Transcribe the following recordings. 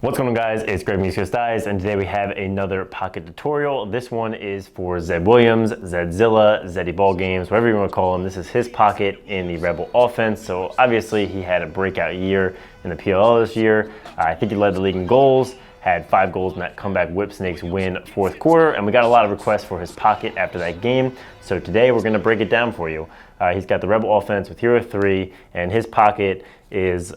What's going on, guys? It's Greg from Styles, and today we have another pocket tutorial. This one is for Zed Williams, Zedzilla, Zeddy Ball Games, whatever you want to call him. This is his pocket in the Rebel offense. So obviously he had a breakout year in the PLL this year. I think he led the league in goals, had 5 goals in that comeback Whip Snakes win fourth quarter, and we got a lot of requests for his pocket after that game. So today we're going to break it down for you. He's got the Rebel offense with Hero 3, and his pocket is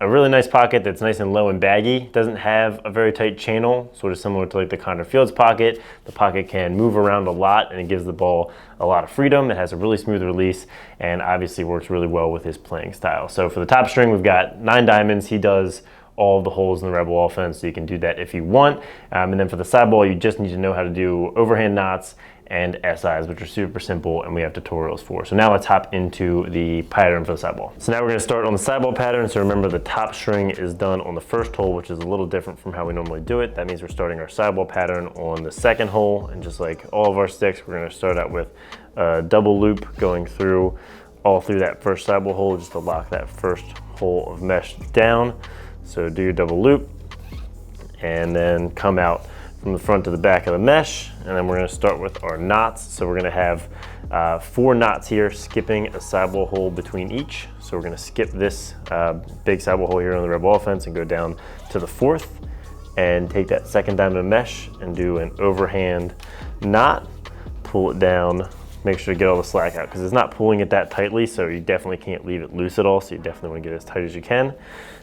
a really nice pocket that's nice and low and baggy. Doesn't have a very tight channel, sort of similar to like the Connor Fields pocket. The pocket can move around a lot and it gives the ball a lot of freedom. It has a really smooth release and obviously works really well with his playing style. So for the top string, we've got 9 diamonds. He does all of the holes in the Rebel offense, so you can do that if you want. And then for the sidewall, you just need to know how to do overhand knots and SIs, which are super simple and we have tutorials for. So now let's hop into the pattern for the sidewall. So now we're gonna start on the sidewall pattern. So remember, the top string is done on the first hole, which is a little different from how we normally do it. That means we're starting our sidewall pattern on the second hole, and just like all of our sticks, we're gonna start out with a double loop going through all through that first sidewall hole just to lock that first hole of mesh down. So do your double loop and then come out from the front to the back of the mesh, and then we're going to start with our knots. So we're going to have 4 knots here, skipping a sidewall hole between each. So we're going to skip this big sidewall hole here on the Rebel offense and go down to the 4th and take that second diamond mesh and do an overhand knot, pull it down, make sure to get all the slack out because it's not pulling it that tightly, so you definitely can't leave it loose at all, so you definitely want to get it as tight as you can.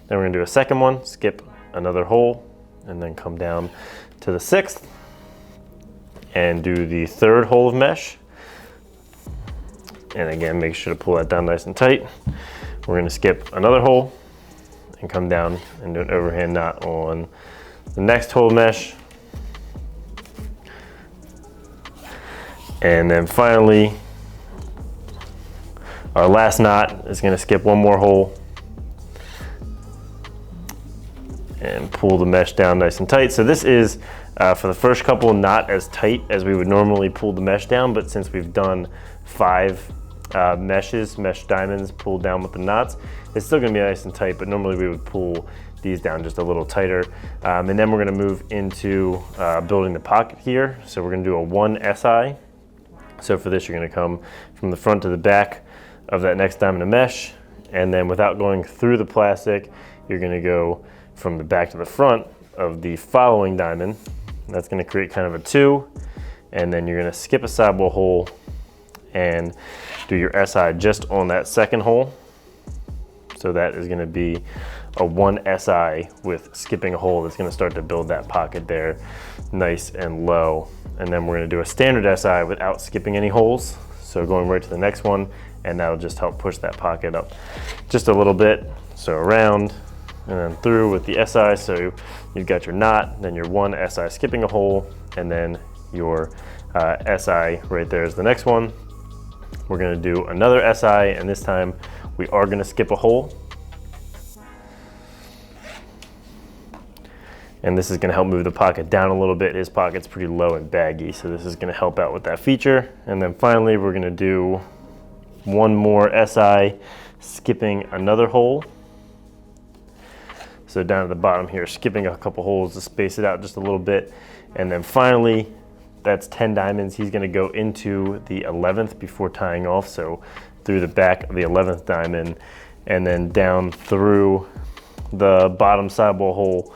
Then we're going to do a second one, skip another hole, and then come down to the 6th and do the 3rd hole of mesh. And again, make sure to pull that down nice and tight. We're going to skip another hole and come down and do an overhand knot on the next hole of mesh. And then finally, our last knot is going to skip one more hole and pull the mesh down nice and tight. So this is, for the first couple, not as tight as we would normally pull the mesh down, but since we've done 5 mesh diamonds pulled down with the knots, it's still gonna be nice and tight, but normally we would pull these down just a little tighter. And then we're gonna move into building the pocket here. So we're gonna do a 1 SI. So for this, you're gonna come from the front to the back of that next diamond of mesh, and then without going through the plastic, you're gonna go from the back to the front of the following diamond. That's gonna create kind of a 2, and then you're gonna skip a sidewall hole and do your SI just on that second hole. So that is gonna be a 1 SI with skipping a hole that's gonna start to build that pocket there nice and low. And then we're gonna do a standard SI without skipping any holes. So going right to the next one, and that'll just help push that pocket up just a little bit. So around, and then through with the SI, so you've got your knot, then your 1 SI skipping a hole, and then your SI right there is the next one. We're gonna do another SI, and this time we are gonna skip a hole. And this is gonna help move the pocket down a little bit. His pocket's pretty low and baggy, so this is gonna help out with that feature. And then finally, we're gonna do 1 more SI, skipping another hole. So down at the bottom here, skipping a couple holes to space it out just a little bit. And then finally, that's 10 diamonds. He's gonna go into the 11th before tying off. So through the back of the 11th diamond, and then down through the bottom sidewall hole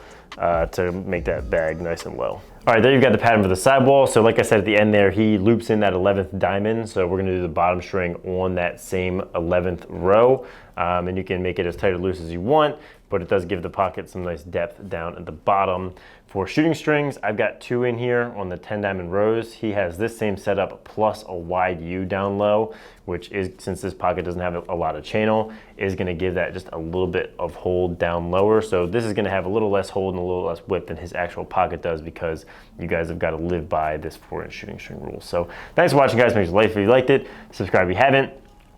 to make that bag nice and low. All right, there you've got the pattern for the sidewall. So like I said at the end there, he loops in that 11th diamond. So we're gonna do the bottom string on that same 11th row. And you can make it as tight or loose as you want, but it does give the pocket some nice depth down at the bottom. For shooting strings, I've got 2 in here on the 10 diamond rows. He has this same setup plus a wide U down low, which is, since this pocket doesn't have a lot of channel, is gonna give that just a little bit of hold down lower. So this is gonna have a little less hold and a little less width than his actual pocket does, because you guys have got to live by this 4-inch shooting string rule. So thanks for watching, guys. Make sure to like if you liked it, subscribe if you haven't.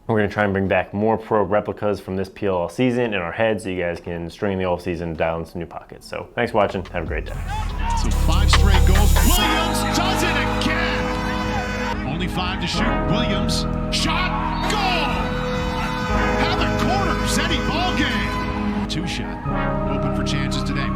We're gonna try and bring back more pro replicas from this PLL season in our heads, so you guys can string the off season, dial in some new pockets. So thanks for watching, have a great day. So 5 straight goals, Williams does it again! Only 5 to shoot, Williams, shot, goal! Have the corner, Zeddy Ball Game! 2 shot, open for chances today.